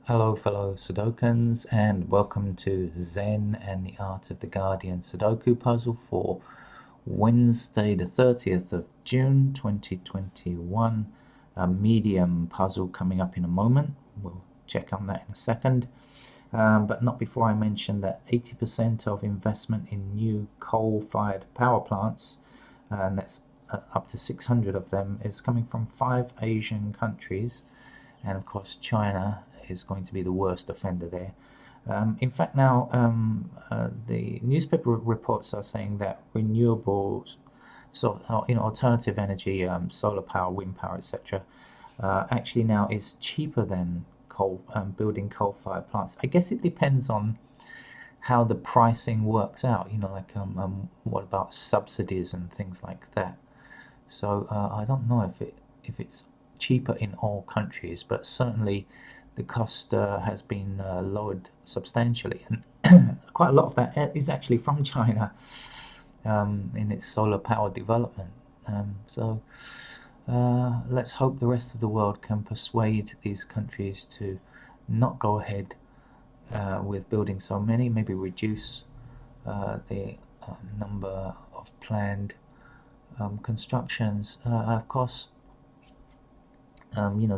Hello, fellow Sudokans, and welcome to Zen and the Art of the Guardian Sudoku puzzle for Wednesday, the 30th of June 2021. A medium puzzle coming up in a moment. We'll check on that in a second. But not before I mention that 80% of investment in new coal-fired power plants, and that's up to 600 of them, is coming from 5 Asian countries. And of course, China is going to be the worst offender there. In fact, now the newspaper reports are saying that renewables, so alternative energy, solar power, wind power, etc., actually now is cheaper than coal, building coal-fired plants. I guess it depends on how the pricing works out. What about subsidies and things like that? So I don't know if it's cheaper in all countries, but certainly the cost has been lowered substantially, and quite a lot of that is actually from China in its solar power development. So let's hope the rest of the world can persuade these countries to not go ahead with building so many, maybe reduce the number of planned constructions. Of course,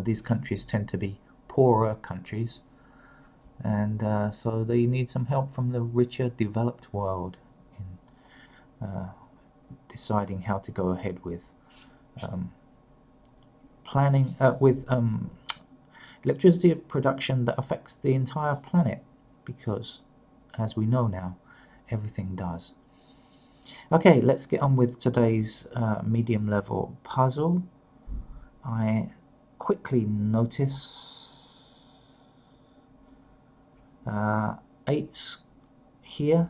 these countries tend to be poorer countries, and so they need some help from the richer, developed world in deciding how to go ahead with planning with electricity production that affects the entire planet, because, as we know now, everything does. Okay, let's get on with today's medium level puzzle. I quickly notice 8s here,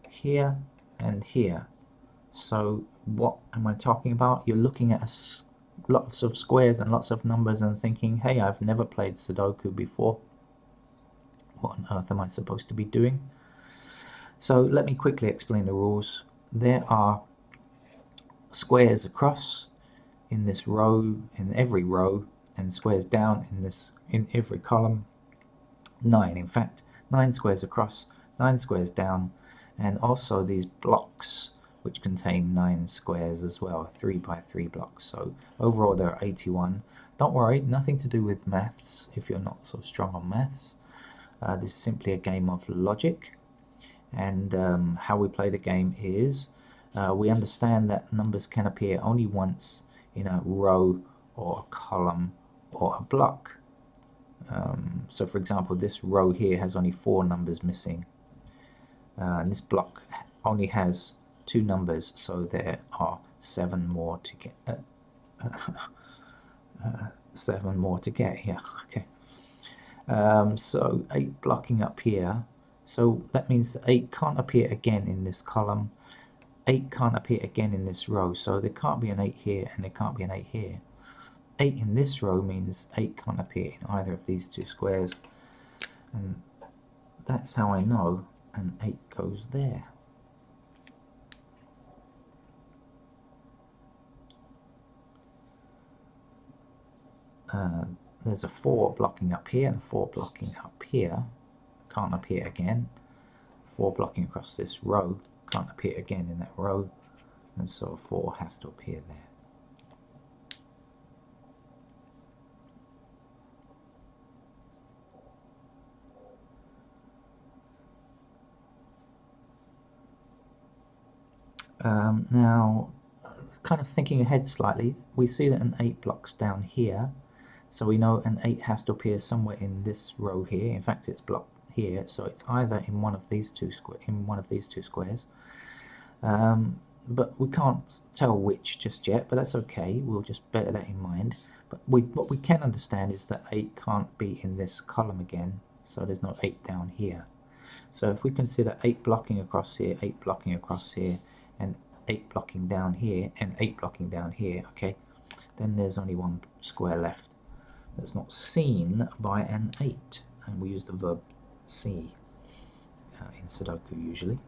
here, and here. So what am I talking about? You're looking at lots of squares and lots of numbers and thinking, hey, I've never played Sudoku before. What on earth am I supposed to be doing? So let me quickly explain the rules. There are squares across in this row, in every row, and squares down in every column. 9, in fact, 9 squares across, 9 squares down, and also these blocks which contain 9 squares as well, 3 by 3 blocks. So overall there are 81. Don't worry, nothing to do with maths if you're not so strong on maths. This is simply a game of logic, and how we play the game is we understand that numbers can appear only once in a row or a column or a block. So for example, this row here has only 4 numbers missing, and this block only has 2 numbers, so there are 7 more to get 7 more to get here. Okay. So 8 blocking up here, so that means 8 can't appear again in this column, 8 can't appear again in this row, so there can't be an 8 here and there can't be an 8 here. 8 in this row means 8 can't appear in either of these 2 squares, and that's how I know an 8 goes there. There's a 4 blocking up here and a 4 blocking up here, can't appear again. 4 blocking across this row, can't appear again in that row, and so 4 has to appear there. Now, kind of thinking ahead slightly, we see that an 8 blocks down here, so we know an 8 has to appear somewhere in this row here. In fact, it's blocked here, so it's either in one of these two squares. But we can't tell which just yet, but that's okay. We'll just bear that in mind. But what we can understand is that 8 can't be in this column again, so there's no 8 down here. So if we consider 8 blocking across here, 8 blocking across here, and 8 blocking down here, and 8 blocking down here, okay, then there's only one square left that's not seen by an 8, and we use the verb see in Sudoku usually.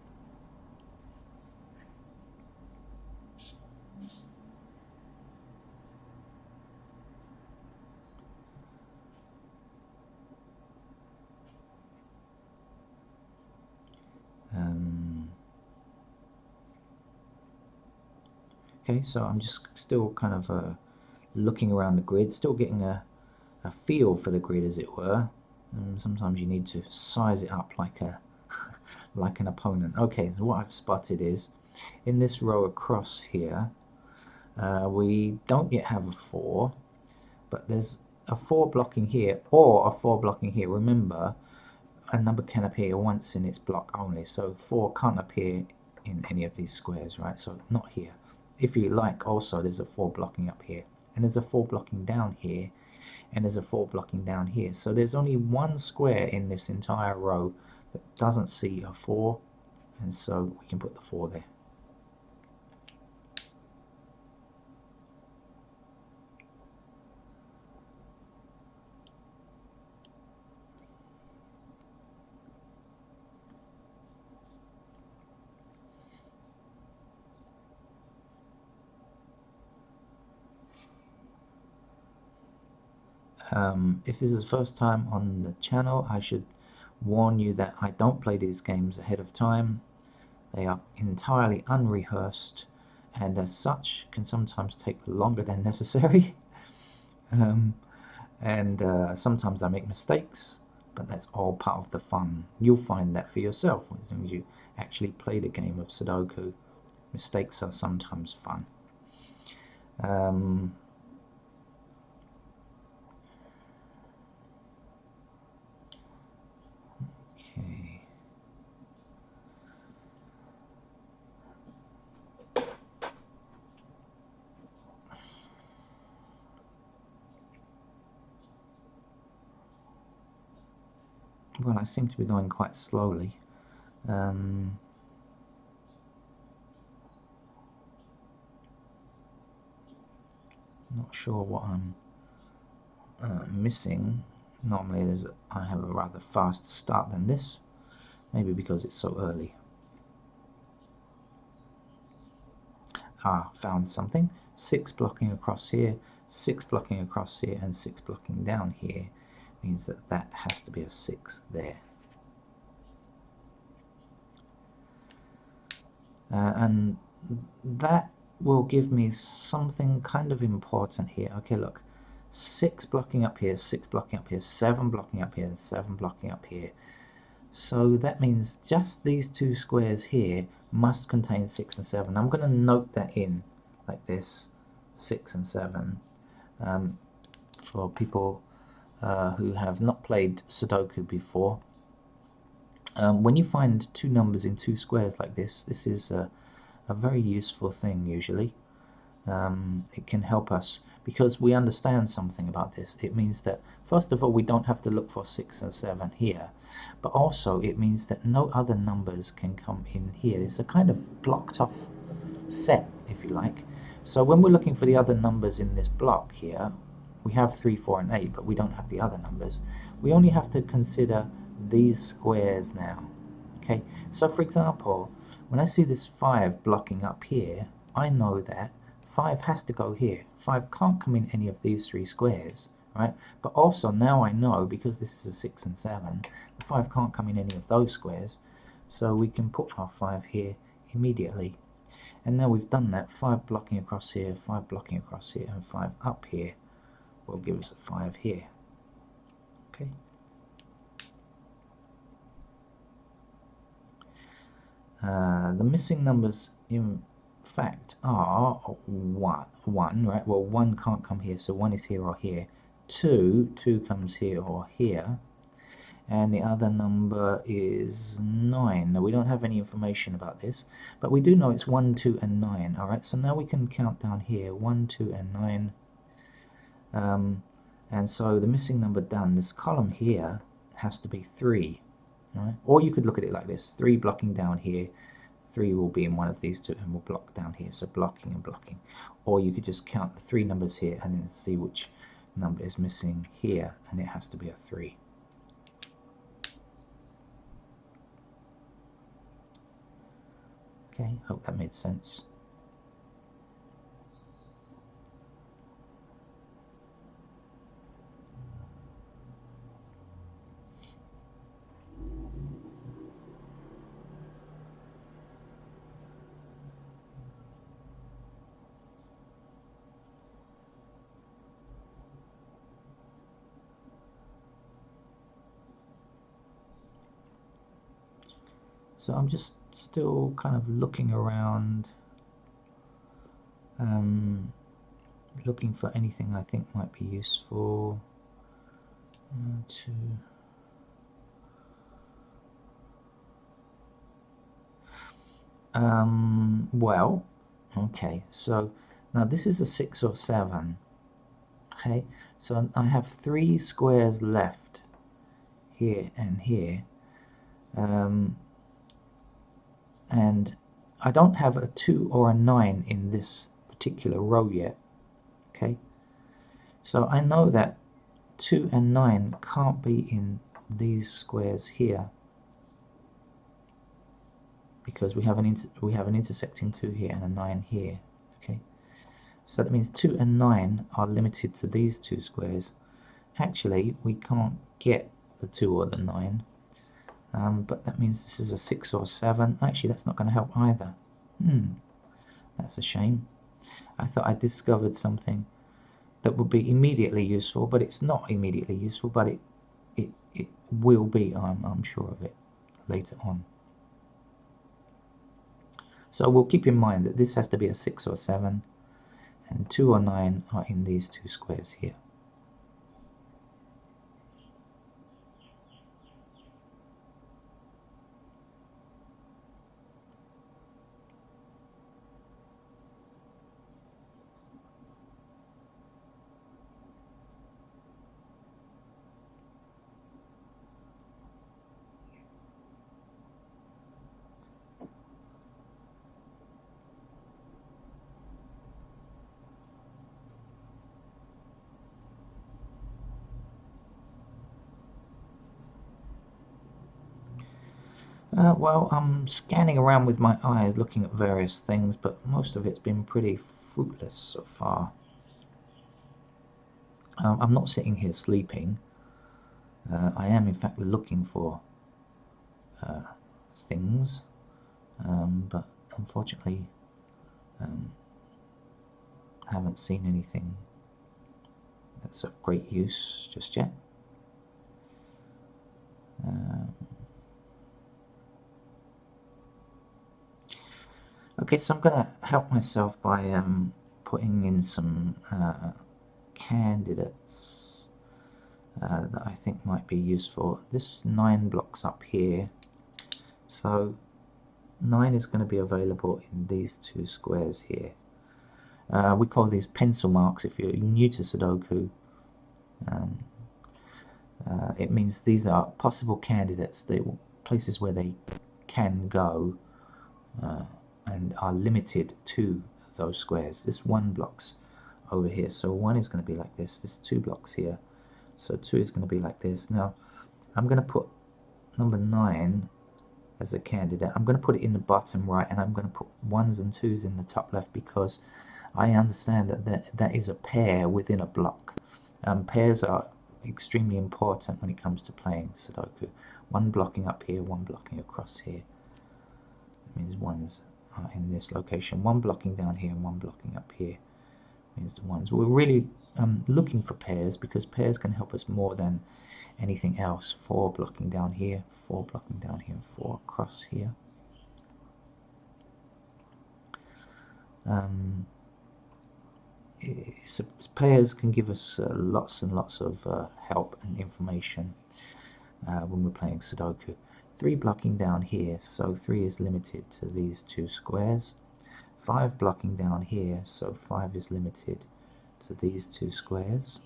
Okay, so I'm just still kind of looking around the grid, still getting a feel for the grid, as it were. Sometimes you need to size it up like a like an opponent. Okay, so what I've spotted is in this row across here, we don't yet have a 4, but there's a 4 blocking here or a 4 blocking here. Remember, a number can appear once in its block only, so 4 can't appear in any of these squares, right? So not here. If you like, also there's a 4 blocking up here, and there's a 4 blocking down here, and there's a 4 blocking down here. So there's only one square in this entire row that doesn't see a 4, and so we can put the 4 there. If this is the first time on the channel, I should warn you that I don't play these games ahead of time. They are entirely unrehearsed, and as such can sometimes take longer than necessary. Sometimes I make mistakes, but that's all part of the fun. You'll find that for yourself as soon as you actually play the game of Sudoku. Mistakes are sometimes fun. Okay. Well, I seem to be going quite slowly. Not sure what I'm missing. Normally I have a rather fast start than this. Maybe because it's so early. Found something. 6 blocking across here, 6 blocking across here, and 6 blocking down here means that that has to be a 6 there. And that will give me something kind of important here. Okay, look. 6 blocking up here, 6 blocking up here, 7 blocking up here, and 7 blocking up here. So that means just these two squares here must contain 6 and 7. I'm going to note that in like this, 6 and 7, for people who have not played Sudoku before. When you find two numbers in two squares like this is a very useful thing usually. It can help us because we understand something about this. It means that first of all we don't have to look for 6 and 7 here, but also it means that no other numbers can come in here. It's a kind of blocked off set, if you like. So when we're looking for the other numbers in this block here, we have 3, 4 and 8, but we don't have the other numbers. We only have to consider these squares now. Okay, so for example, when I see this 5 blocking up here, I know that 5 has to go here. 5 can't come in any of these 3 squares, right? But also now I know, because this is a 6 and 7, the 5 can't come in any of those squares, so we can put our 5 here immediately. And now we've done that, 5 blocking across here, 5 blocking across here, and 5 up here will give us a 5 here. Okay. The missing numbers in fact are 1, right? Well, 1 can't come here, so 1 is here or here. 2 comes here or here. And the other number is 9. Now we don't have any information about this, but we do know it's 1, 2 and 9. Alright, so now we can count down here, 1, 2 and 9. And so the missing number down this column here has to be 3. Right? Or you could look at it like this, 3 blocking down here, 3 will be in one of these two and will block down here, so blocking and blocking. Or you could just count the 3 numbers here and then see which number is missing here, and it has to be a 3. Okay, hope that made sense. So I'm just still kind of looking around, looking for anything I think might be useful to... well, okay, so now this is a 6 or 7. Okay, so I have 3 squares left here and here, and I don't have a 2 or a 9 in this particular row yet. Okay, so I know that 2 and 9 can't be in these squares here, because we have an intersecting 2 here and a 9 here. Okay, so that means 2 and 9 are limited to these 2 squares. Actually, we can't get the 2 or the 9, but that means this is a 6 or 7. Actually, that's not going to help either. That's a shame. I thought I discovered something that would be immediately useful, but it's not immediately useful, but it will be, I'm sure of it, later on. So we'll keep in mind that this has to be a 6 or 7, and 2 or 9 are in these 2 squares here. Well, I'm scanning around with my eyes looking at various things, but most of it's been pretty fruitless so far. I'm not sitting here sleeping. I am in fact looking for things, but unfortunately haven't seen anything that's of great use just yet. Okay, so I'm going to help myself by putting in some candidates that I think might be useful. This 9 blocks up here, so 9 is going to be available in these 2 squares here. We call these pencil marks if you're new to Sudoku. It means these are possible candidates, places where they can go and are limited to those squares. This 1 blocks over here, so 1 is going to be like this. This 2 blocks here, so 2 is going to be like this. Now I'm going to put number 9 as a candidate. I'm going to put it in the bottom right, and I'm going to put 1s and 2s in the top left, because I understand that is a pair within a block. Pairs are extremely important when it comes to playing Sudoku. 1 blocking up here, 1 blocking across here. That means 1s are in this location. 1 blocking down here and 1 blocking up here means the 1s. We're really looking for pairs, because pairs can help us more than anything else. 4 blocking down here, 4 blocking down here, and 4 across here. Pairs can give us lots and lots of help and information when we're playing Sudoku. 3 blocking down here, so 3 is limited to these 2 squares. 5 blocking down here, so 5 is limited to these 2 squares.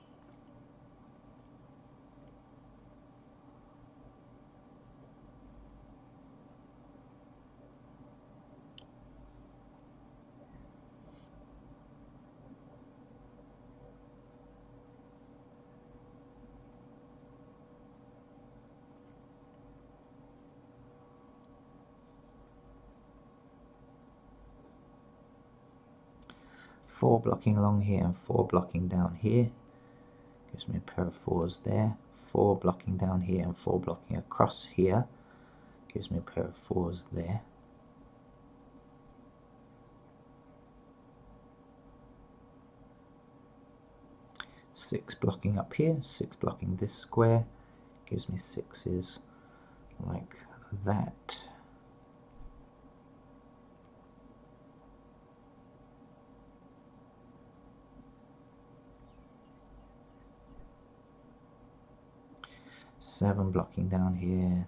Four blocking along here and 4 blocking down here, gives me a pair of 4s there. 4 blocking down here and 4 blocking across here, gives me a pair of 4s there. Six blocking up here, 6 blocking this square, gives me 6s like that. 7 blocking down here,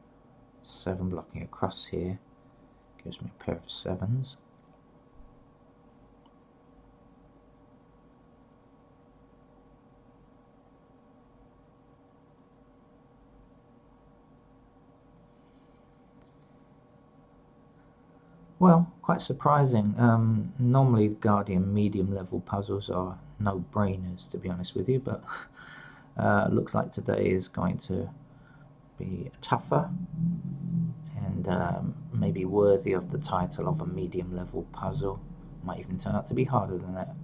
7 blocking across here, gives me a pair of 7s. Well, quite surprising. Normally Guardian medium level puzzles are no-brainers, to be honest with you, but looks like today is going to be tougher and maybe worthy of the title of a medium level puzzle. Might even turn out to be harder than that.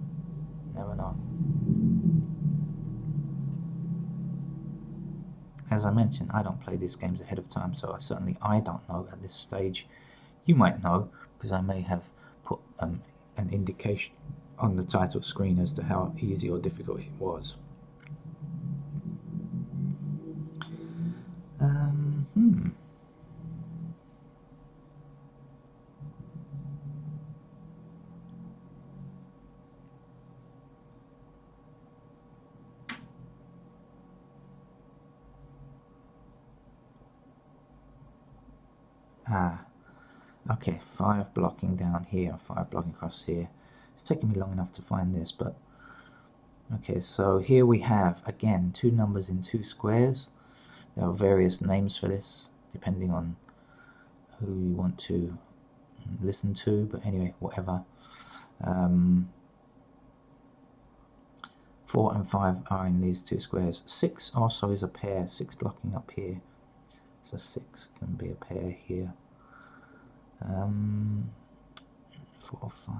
Never know. As I mentioned, I don't play these games ahead of time, so I don't know at this stage. You might know, because I may have put an indication on the title screen as to how easy or difficult it was. Okay, 5 blocking down here, 5 blocking across here. It's taking me long enough to find this, but okay, so here we have again 2 numbers in 2 squares. There are various names for this depending on who you want to listen to, but anyway, whatever. 4 and 5 are in these 2 squares. 6 also is a pair, 6 blocking up here, so 6 can be a pair here. 4, 5.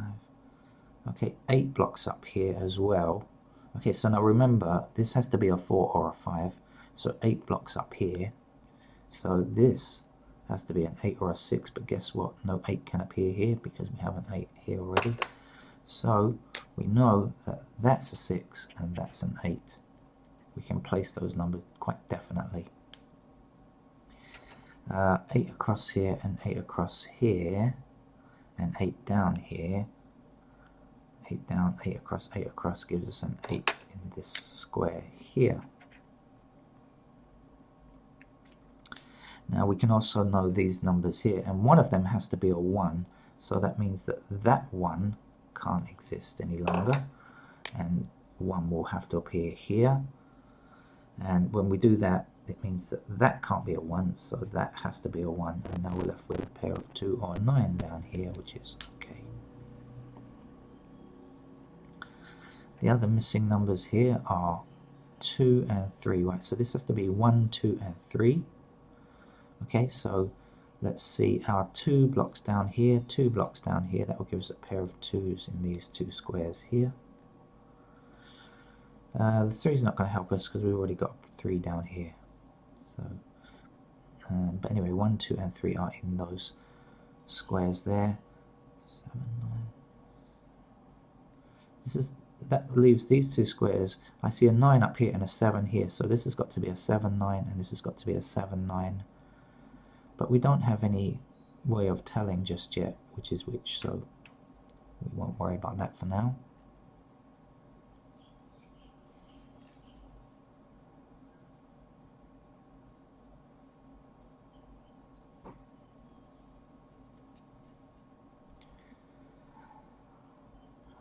Okay, 8 blocks up here as well. Okay, so now remember, this has to be a 4 or a 5, so 8 blocks up here. So this has to be an 8 or a 6, but guess what? No 8 can appear here because we have an 8 here already. So we know that that's a 6 and that's an 8. We can place those numbers quite definitely. 8 across here and 8 across here, and 8 down here. 8 down, 8 across gives us an 8 in this square here. Now we can also know these numbers here, and one of them has to be a 1, so that means that that 1 can't exist any longer, and 1 will have to appear here. And when we do that, it means that that can't be a 1, so that has to be a 1, and now we're left with a pair of 2 or 9 down here, which is okay. The other missing numbers here are 2 and 3, right? So this has to be 1, 2, and 3. Okay, so let's see our 2 blocks down here, 2 blocks down here. That will give us a pair of 2s in these 2 squares here. The 3 is not going to help us because we've already got 3 down here. So, but anyway, 1, 2, and 3 are in those squares there. 7, 9. That leaves these 2 squares. I see a 9 up here and a 7 here, so this has got to be a 7, 9, and this has got to be a 7, 9. But we don't have any way of telling just yet which is which, so we won't worry about that for now.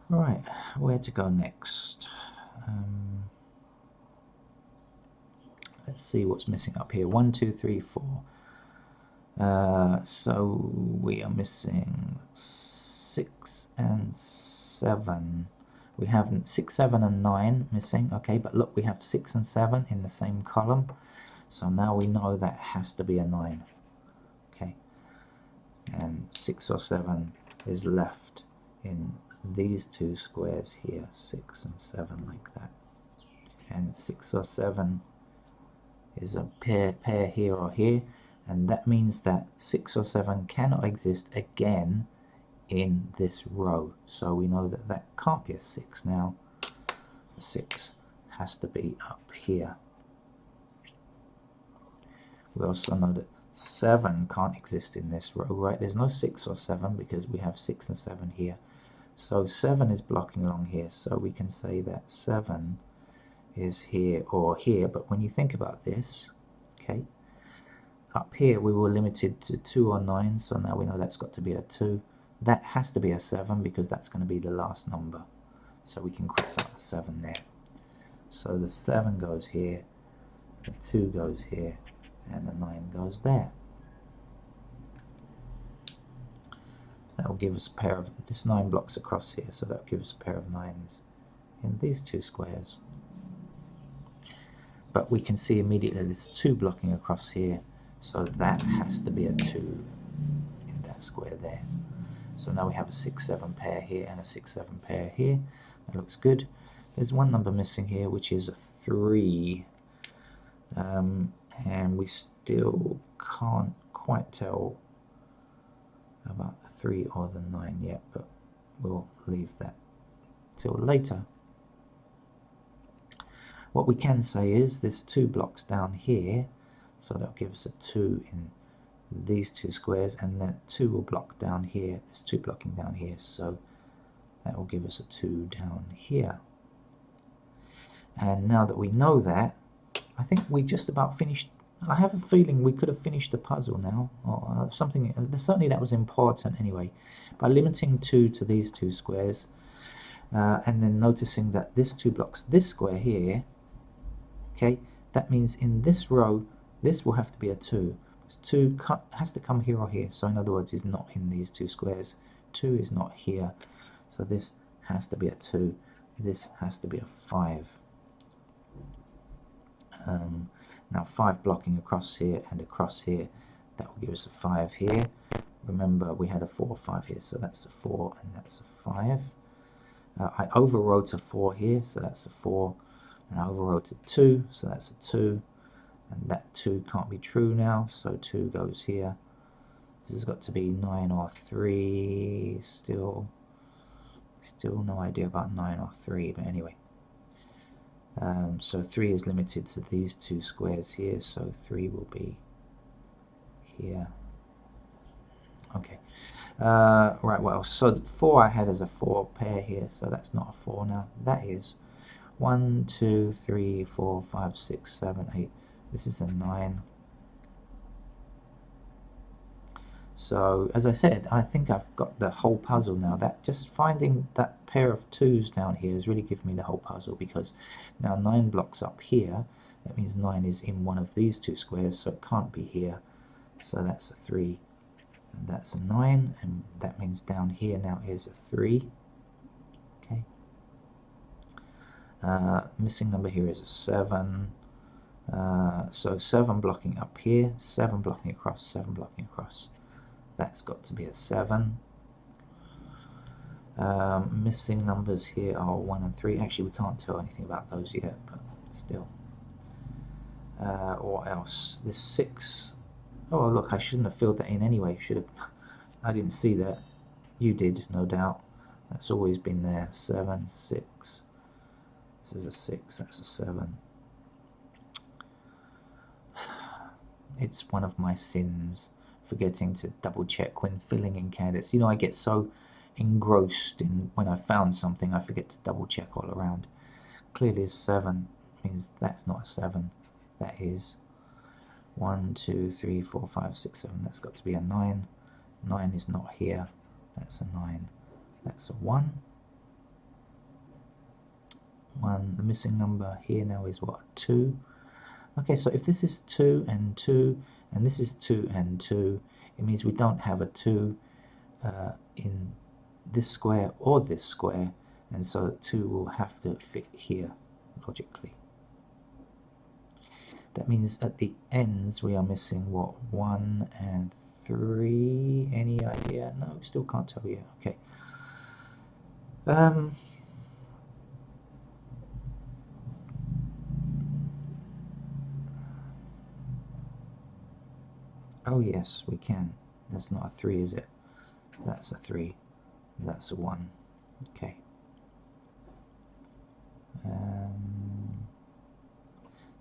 Right, where to go next? Let's see what's missing up here. 1, 2, 3, 4. So we are missing 6 and 7. We have 6, 7, and 9 missing. Okay, but look, we have 6 and 7 in the same column. So now we know that has to be a 9. Okay, and 6 or 7 is left in these 2 squares here, 6 and 7, like that. And 6 or 7 is a pair here or here, and that means that 6 or 7 cannot exist again in this row. So we know that that can't be a 6 now. A 6 has to be up here. We also know that 7 can't exist in this row, right? There's no 6 or 7 because we have 6 and 7 here. So 7 is blocking along here, so we can say that 7 is here or here. But when you think about this, Okay. Up here we were limited to 2 or 9, so now we know that's got to be a 2. That has to be a 7 because that's going to be the last number. So we can cross out the 7 there. So the 7 goes here, the 2 goes here, and the 9 goes there. That will give us a pair of, this 9 blocks across here, so that will give us a pair of 9s in these two squares. But we can see immediately there's 2 blocking across here, so that has to be a 2 in that square there. So now we have a 6-7 pair here and a 6-7 pair here. That looks good. There's one number missing here, which is a 3, and we still can't quite tell about the 3 or the 9 yet, but we'll leave that till later. What we can say is there's 2 blocks down here, so that'll give us a 2 in these 2 squares, and that 2 will block down here. There's 2 blocking down here, so that will give us a 2 down here. And now that we know that, I think we just about finished. I have a feeling we could have finished the puzzle now, or something. Certainly that was important anyway. By limiting 2 to these 2 squares, and then noticing that this 2 blocks this square here, okay, that means in this row, this will have to be a 2. 2 has to come here or here, so in other words, is not in these 2 squares. 2 is not here, so this has to be a 2. This has to be a 5. Now 5 blocking across here and across here, that will give us a 5 here. Remember we had a 4 or 5 here, so that's a 4 and that's a 5. I overwrote a 4 here, so that's a 4, and I overwrote a 2, so that's a 2, and that 2 can't be true now, so 2 goes here. This has got to be 9 or 3, still no idea about 9 or 3, but anyway. So 3 is limited to these 2 squares here, so 3 will be here. Okay. Right, what else? So 4 I had as a 4 pair here, so that's not a 4 now. That is 1, 2, 3, 4, 5, 6, 7, 8. This is a 9. So as I said, I think I've got the whole puzzle now. That just finding that pair of 2s down here has really given me the whole puzzle, because now 9 blocks up here, that means 9 is in one of these 2 squares, so it can't be here. So that's a 3, and that's a 9, and that means down here now is a 3. Okay. Missing number here is a 7. So 7 blocking up here, 7 blocking across, 7 blocking across. That's got to be a 7. Missing numbers here are 1 and 3. Actually, we can't tell anything about those yet, but still. What else? This 6. Oh, look, I shouldn't have filled that in anyway. Should have. I didn't see that. You did, no doubt. That's always been there. 7, 6. This is a 6. That's a 7. It's one of my sins, forgetting to double check when filling in candidates. You know, I get so engrossed in when I found something, I forget to double check all around. Clearly a 7 means that's not a 7. That is 1, 2, 3, 4, 5, 6, 7. That's got to be a 9. 9 is not here. That's a 9. That's a 1. 1. The missing number here now is what? 2. Okay, so if this is 2 and 2, and this is 2 and 2, it means we don't have a 2 in this square or this square, and so 2 will have to fit here, logically. That means at the ends we are missing, what, 1 and 3? Any idea? No, still can't tell yet. Okay. Oh yes, we can. That's not a 3, is it? That's a 3. That's a 1. Okay.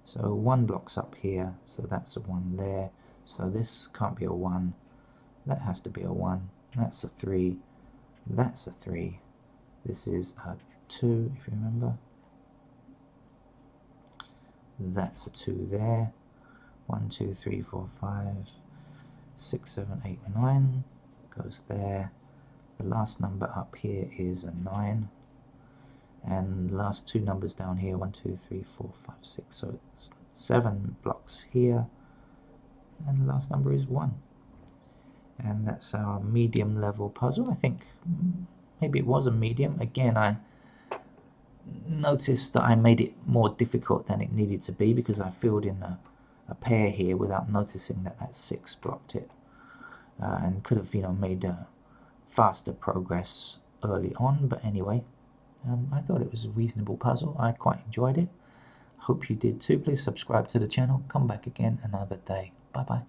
So 1 blocks up here, so that's a 1 there. So this can't be a 1. That has to be a 1. That's a 3. That's a 3. This is a 2, if you remember. That's a 2 there. 1, 2, 3, 4, 5, 6, 7, 8, 9 goes there. The last number up here is a 9, and the last two numbers down here, 1, 2, 3, 4, 5, 6, so it's 7 blocks here, and the last number is 1. And that's our medium level puzzle. I think maybe it was a medium. Again, I noticed that I made it more difficult than it needed to be because I filled in a pair here without noticing that 6 blocked it, and could have made faster progress early on. But anyway, I thought it was a reasonable puzzle. I quite enjoyed it. Hope you did too. Please subscribe to the channel. Come back again another day. Bye bye.